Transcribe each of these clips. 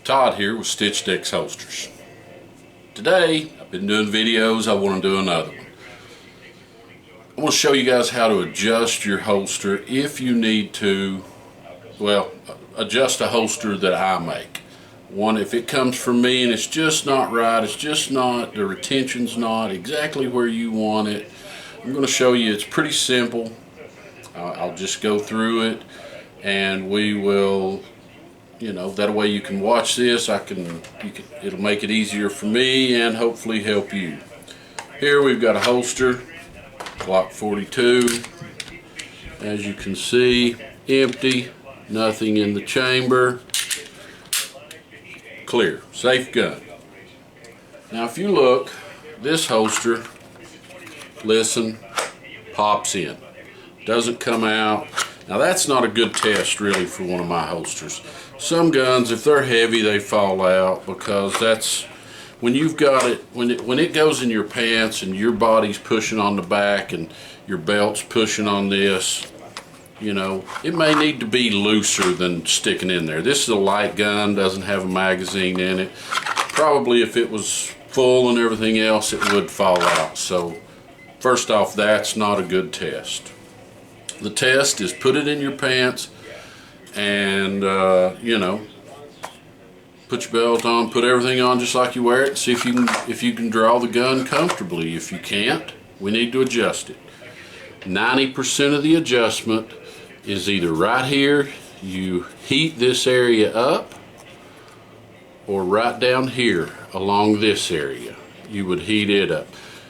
Todd here with Dex Holsters. Today, I've been doing videos, I want to do another one. I want to show you guys how to adjust your holster if you need to, well, adjust a holster that I make. One, if it comes from me and it's just not right, it's just not, the retention's not exactly where you want it, I'm going to show you. It's pretty simple. I'll just go through it and we will, that way you can watch this. It'll make it easier for me and hopefully help you. Here we've got a holster, Glock 42. As you can see, empty, nothing in the chamber, clear, safe gun. Now if you look, this holster, listen, pops in, doesn't come out. Now that's not a good test really for one of my holsters. Some guns, if they're heavy, they fall out because that's when you've got it, when it goes in your pants and your body's pushing on the back and your belt's pushing on this, it may need to be looser than sticking in there. This is a light gun, doesn't have a magazine in it. Probably if it was full and everything else, it would fall out. So first off, that's not a good test. The test is put it in your pants and put your belt on, put everything on just like you wear it. See if you can draw the gun comfortably. If you can't, we need to adjust it. 90% of the adjustment is either right here, you heat this area up, or right down here along this area, you would heat it up.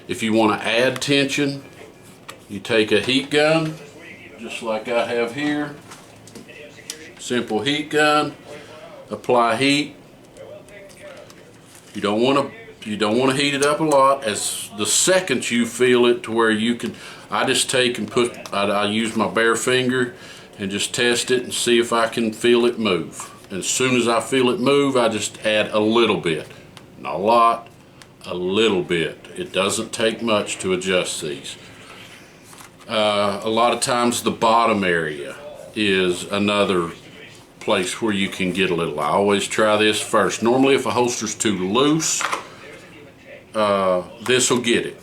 If you want to add tension, you take a heat gun, just like I have here, simple heat gun, apply heat. You don't want to heat it up a lot. As the second you feel it to where you can, I just take and I use my bare finger and just test it and see if I can feel it move. And as soon as I feel it move, I just add a little bit, not a lot, a little bit. It doesn't take much to adjust these. A lot of times the bottom area is another place where you can get a little. I always try this first. Normally if a holster's too loose, this will get it,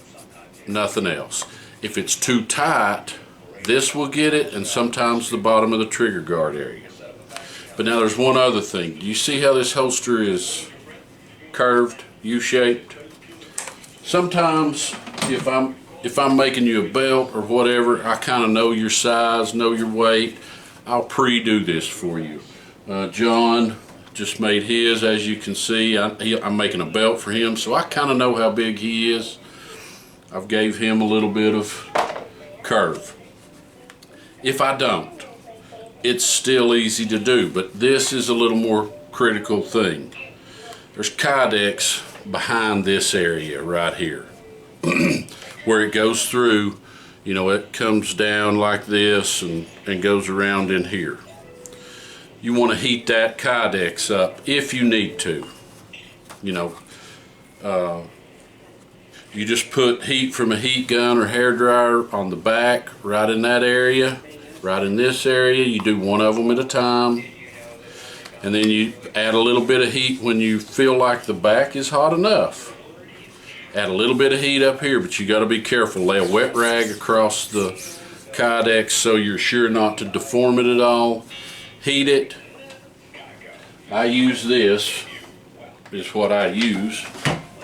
nothing else. If it's too tight, this will get it, and sometimes the bottom of the trigger guard area. But now there's one other thing. Do you see how this holster is curved, U-shaped? Sometimes if I'm making you a belt or whatever, I kind of know your size, know your weight, I'll pre-do this for you. John just made his, as you can see. I'm making a belt for him, so I kind of know how big he is. I've gave him a little bit of curve. If I don't, it's still easy to do, but this is a little more critical thing. There's Kydex behind this area right here. Where it goes through, it comes down like this and goes around in here. You want to heat that Kydex up if you need to. You just put heat from a heat gun or hair dryer on the back, right in that area, right in this area. You do one of them at a time. And then you add a little bit of heat when you feel like the back is hot enough. Add a little bit of heat up here, but you got to be careful. Lay a wet rag across the Kydex so you're sure not to deform it at all. Heat it. I use this, is what I use.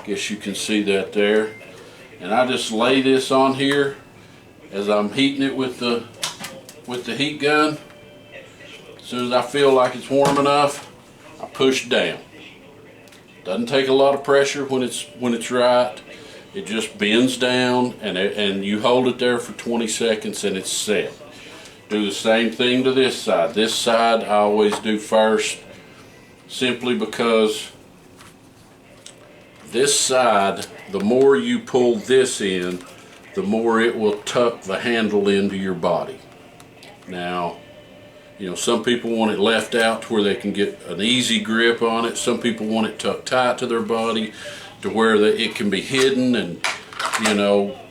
Guess you can see that there. And I just lay this on here as I'm heating it with the heat gun. As soon as I feel like it's warm enough, I push down. Doesn't take a lot of pressure when it's right. It just bends down and you hold it there for 20 seconds and it's set. Do the same thing to this side. This side I always do first, simply because this side, the more you pull this in, the more it will tuck the handle into your body. Now, some people want it left out to where they can get an easy grip on it. Some people want it tucked tight to their body to where it can be hidden and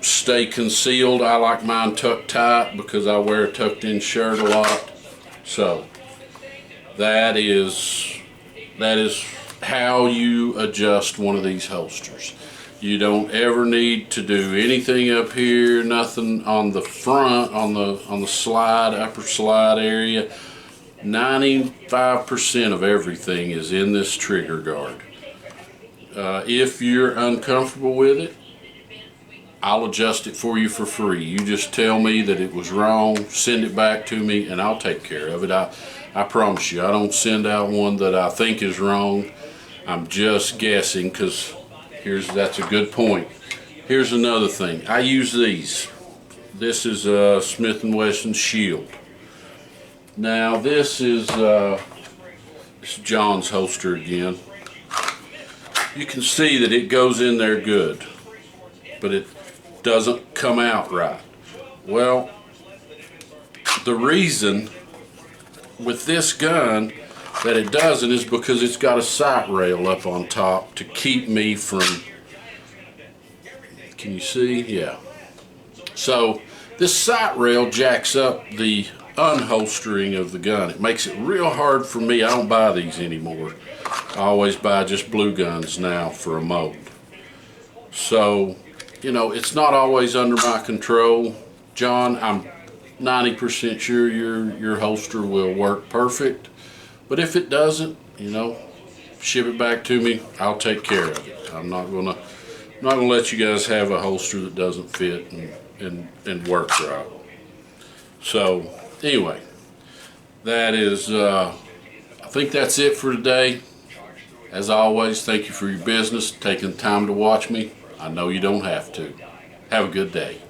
stay concealed. I like mine tucked tight because I wear a tucked in shirt a lot. So that is how you adjust one of these holsters. You don't ever need to do anything up here, nothing on the front, on the slide, upper slide area. 95% of everything is in this trigger guard. If you're uncomfortable with it, I'll adjust it for you for free. You just tell me that it was wrong, send it back to me, and I'll take care of it. I promise you, I don't send out one that I think is wrong. I'm just guessing, because that's a good point. Here's another thing. I use these. This is a Smith & Wesson Shield. Now this is John's holster again. You can see that it goes in there good, but it doesn't come out right. Well, the reason with this gun that it doesn't is because it's got a sight rail up on top to keep me from, can you see? Yeah. So this sight rail jacks up the unholstering of the gun. It makes it real hard for me. I don't buy these anymore. I always buy just blue guns now for a mold. So, you know, it's not always under my control. John, I'm 90% sure your holster will work perfect. But if it doesn't, you know, ship it back to me. I'll take care of it. I'm not gonna let you guys have a holster that doesn't fit and work right. So anyway, that is I think that's it for today. As always, thank you for your business, taking the time to watch me. I know you don't have to. Have a good day.